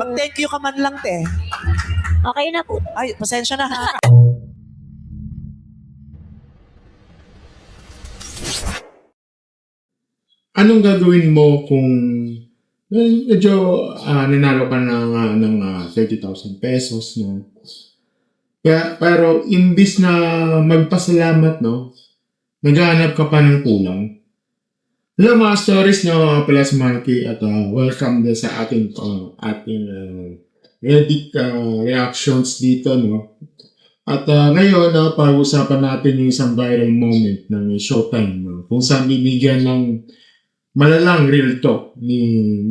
Pag-thank you ka man lang, te. Okay na po. Ay, pasensya na ha. Anong gagawin mo kung medyo nanalo ka ng 30,000 pesos, no? Pero imbis na magpasalamat, no, naghahanap ka pa ng kulang. Hello mga stories, no, Plus Monkey, at welcome din sa ating Reddit reactions dito, no. At ngayon, pag-usapan natin yung isang viral moment ng Showtime, no, kung saan bibigyan ng malalang real talk ni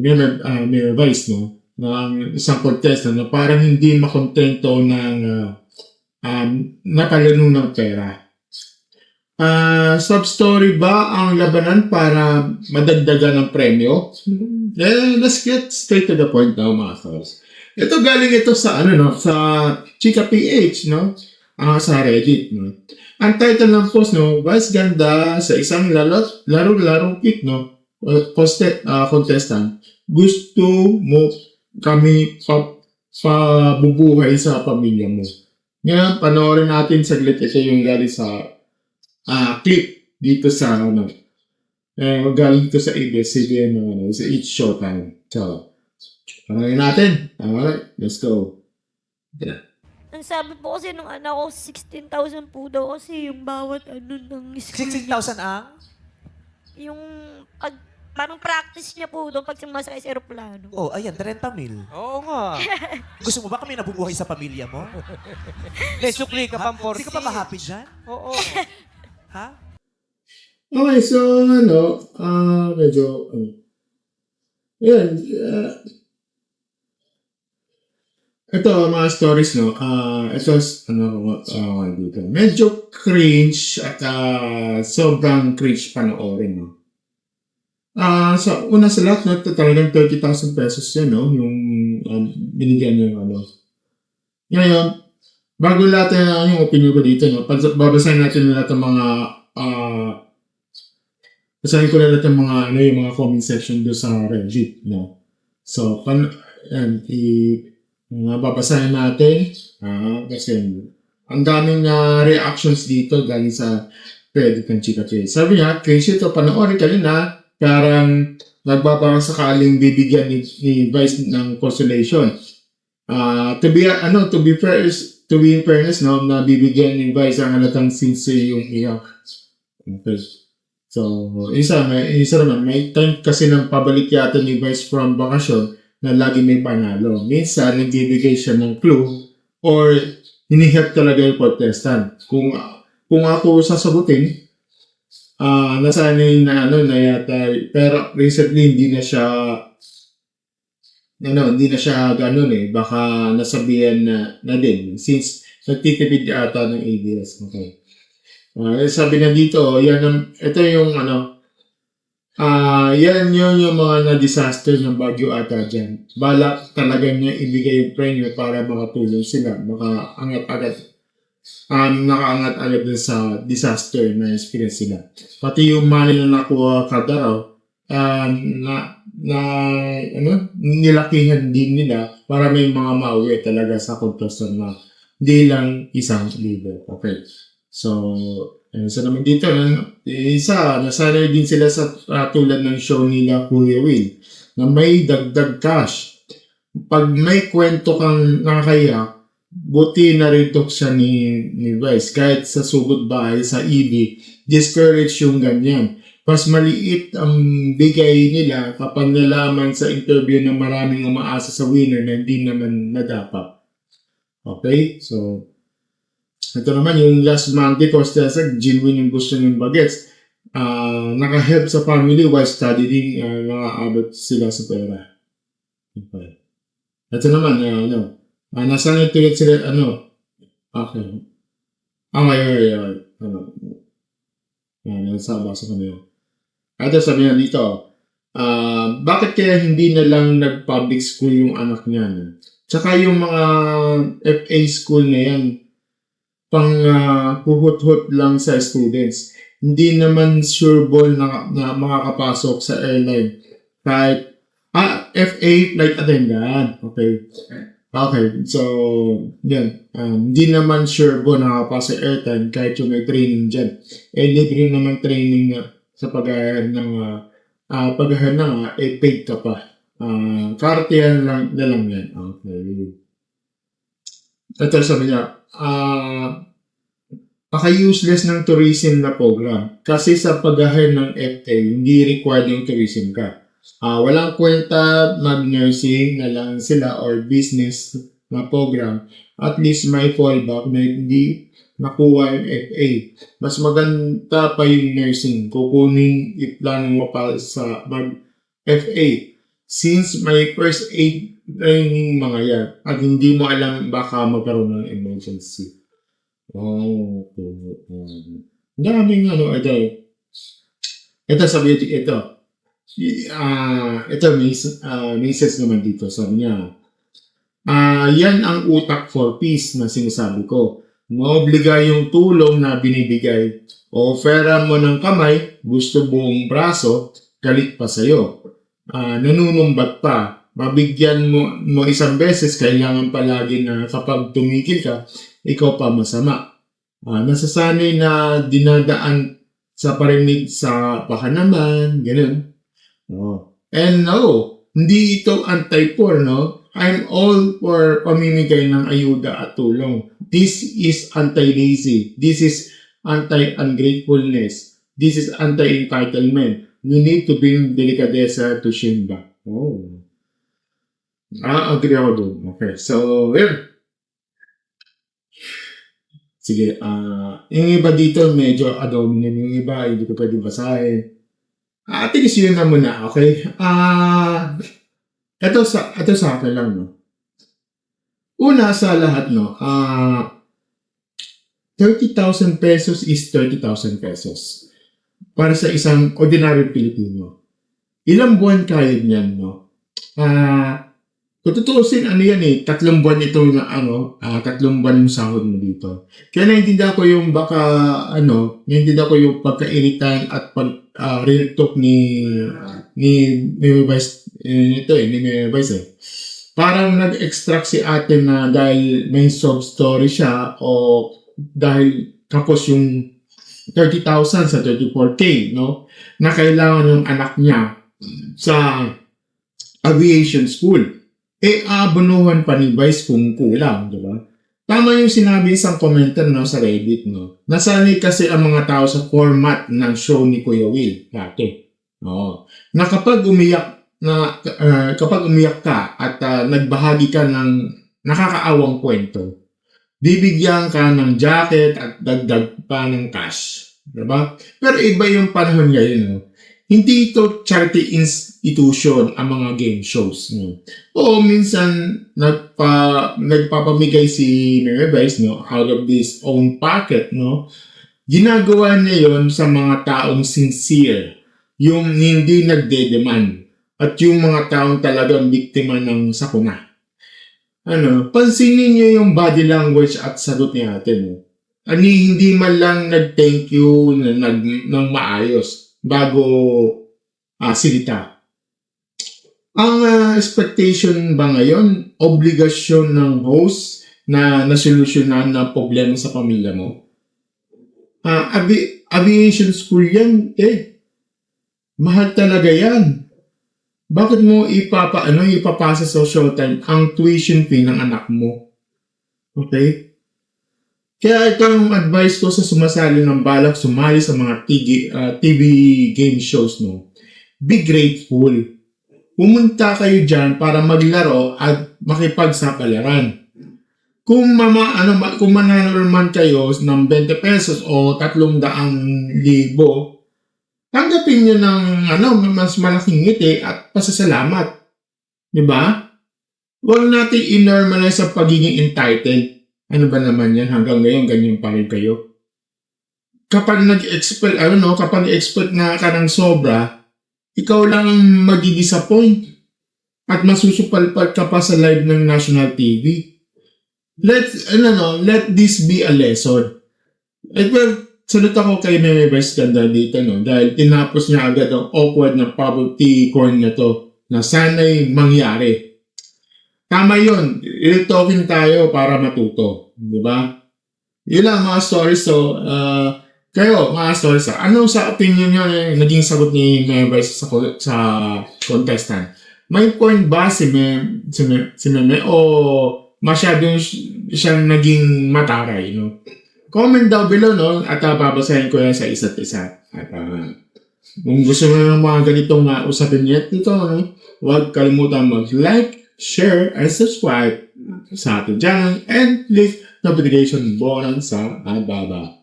Vice, no, ng isang contestant na parang hindi makontento ng nakalano ng pera. Sub-story ba ang labanan para madagdagan ng premyo? Let's get straight to the point now, mga stars. Ito galing ito sa sa Chika PH, no? Sa Reddit, no. Ang title ng post, no, Vice ganda sa isang laro-larong kit, no, contestant. Gusto mo kami pabubuhay sa pamilya mo. Ngayon, panoorin natin saglit ito yung galing sa clip dito sa galing ito sa ABS-CBN, sa It's Showtime. So, panoorin natin. Alright, let's go. Yeah. Ang sabi po kasi nung anak ko, 16,000 po daw kasi yung bawat ng school. 16,000 ang? Yung parang practice niya po doon pag sumasakay sa aeroplano. Oh, ayan, 30 mil. Oo nga. Gusto mo ba kami nabubuhay sa pamilya mo? Nesukli ka pang 40. Hindi ka pa ba happy dyan? Oo. Ha? Okay, so medyo yan, ito mga stories, no. Ito dito. Medyo cringe at sobrang cringe panoorin, no. So una sa lahat, no, talagang 30,000 pesos yan, no, yung binigyan niya Ngayon, bago lahat yung opinion ko dito, no, babasahin natin lahat ng mga basahin ko lahat ng mga yung mga comment section doon sa Reddit, no. So, babasahin natin kasi ang daming reactions dito galing sa Reddit ng Chika Chase. Sabi niya, crazy ito, panoorin kanina, parang nagbabarang sakaling bibigyan ni Vice ng consolation. To be in fairness, no, na bibigyan ni Vice ang halatang sincere yung iyak. Okay. So, isa naman, may time kasi ng pabalik yata ni Vice from bakasyon na lagi may panalo. Minsan, nagbibigay siya ng clue or hinihelp talaga yung contestant. Kung ako sasagutin, nasanay na yata, pero recently hindi na siya ganun baka nasabihan na din since nagtitipid ata ng ABS. Okay. Sabi na dito, ito yung yan yung mga na-disaster ng Baguio ata dyan. Balak talaga niya ibigay yung premyo para makatulong sila, nakaangat agad din sa disaster na experience sila. Pati yung money na nakuha kada raw, nilakihan din nila para may mga mauwi talaga sa contestant na hindi lang 1,000. Okay. So, isa naman dito, nasanay din sila sa tulad ng show nila Kuya Will na may dagdag cash. Pag may kwento kang nakakaya, buti na rin siya ni Vice. Kahit sa sugod bahay, sa EB, discourage yung ganyan. Mas maliit ang bigay nila kapag nalaman sa interview na maraming umaasa sa winner na hindi naman nadapat. Okay? So, ito naman yung last Monday contestant, genuine yung gusto ng bagets. Naka-help sa family while studying, nakaabot sila sa pera. Okay. Ito naman, nasanay tulad sila, okay. Nasa ko na yun. Ito sabi nga dito, bakit kaya hindi na lang nag-public school yung anak niya? Tsaka yung mga FA school na yan, pang huhut-hut lang sa students. Hindi naman sure ball na makakapasok sa airline. Kahit FA flight attendant. Okay. Okay. So, yan. Hindi naman sure po nakapasa airtime kahit yung may training dyan. Libre naman training na sa pag-ahir ng pag-ahir na paid ka pa. Kartiyan lang na lang yan. Okay. Ito sabi niya, paka-useless ng tourism na program. Kasi sa pag-ahir ng FA, hindi required yung tourism ka. Walang kwenta mag-nursing na lang sila or business na program. At least may fallback na hindi nakuha yung FA. Mas maganda pa yung nursing. Kukunin iplano mo pa sa mag-FA. Since may first aid training mga yan at hindi mo alam baka magkaroon ng emergency. Oh, daming ito sabi ito. Ito may says naman dito. Sabi niya, yan ang utak for peace na sinasabi ko. Maobliga yung tulong na binibigay. Ofera mo ng kamay, gusto buong braso, galit pa sa'yo. Nanunumbat pa. Mabigyan mo isang beses, kailangan palagi na kapag tumigil ka, ikaw pa masama. Nasasanay na dinadaan sa parinig sa pakanaman, ganun. And no, hindi ito anti-poor, no? I'm all for pamimigay ng ayuda at tulong. This is anti-lazy. This is anti-ungratefulness. This is anti-entitlement. You need to bring delicadeza to Shimba. Oh. Agree ako doon. Okay, so, yun. Sige, yung iba dito medyo adomin yung iba, hindi ko pwede basahin. At least yun na muna, okay? Ito sa akin lang, no? Una sa lahat, no? 30,000 pesos is 30,000 pesos. Para sa isang ordinary Pilipino. Ilang buwan kaya niyan, no? Kung tutuusin, yan 3 buwan ito na 3 buwan yung sahod mo dito. Kaya naintindihan ko yung naintindihan ko yung pagkairitan at real talk ni Vice, ni Vice. Parang nag-extract si ate na dahil may sob story siya o dahil tapos yung 30,000 sa 34K, no? Na kailangan yung anak niya sa aviation school. Abunuhan pa ni Vice kung kulang, di ba? Tama yung sinabi isang commenter, no, sa Reddit, no? Nasanay kasi ang mga tao sa format ng show ni Kuya Will dati. Na kapag umiyak ka at nagbahagi ka ng nakakaawang kwento, bibigyan ka ng jacket at dagdag pa ng cash. Diba? Pero iba yung panahon ngayon, no? Hindi ito charity institution ang mga game shows. No? O minsan, nagpapamigay si Mary Vice, no, out of his own pocket. No? Ginagawa niya yon sa mga taong sincere, yung hindi nagde-demand, at yung mga taong talagang biktima ng sakuna. Pansinin niyo yung body language at sagot ni ate. No? Hindi man lang nag-thank you ng maayos bago silita. Ang expectation ba ngayon, obligasyon ng host na nasolusyonan na problema sa pamilya mo? Aviation school yan, mahal talaga yan. Bakit mo ipapasa sa Showtime ang tuition fee ng anak mo? Okay? Kaya ito ang advice ko sa sumasali ng balak sumali sa mga TV game shows, no. Be grateful. Pumunta kayo dyan para maglaro at makipagsapalaran. Kung mananalo man kayo ng 20 pesos o 300,000, tanggapin nyo ng mas malaking ngiti at pasasalamat. Diba? Huwag natin i-normalize sa pagiging entitled. Ano ba naman yan? Hanggang ngayon, ganyan pa rin kayo. Kapag nag-expect na ka ng sobra, ikaw lang magi-disappoint at masusupalpal ka pa sa live ng national TV. Let this be a lesson. Salute ako kay Meme Vice Ganda dito, no? Dahil tinapos niya agad ang awkward na poverty corn na to. na sana'y mangyari. Tama yun. Talking tayo para matuto. Di ba? Yun lang mga stories. So, kayo, mga stories. Ano sa opinion nyo yung naging sagot ni Meme sa contestant? May point ba si Meme o masyadong siyang naging mataray? No? Comment down below, no? At babasahin ko yan sa isa't isa. At kung gusto mo ng mga ganitong usapin niya dito, no? Huwag kalimutan mag-like, share, and subscribe sa ating channel and click notification button sa baba.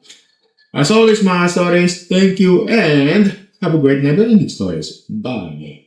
As always, mga stories, thank you and have a great night in these stories. Bye!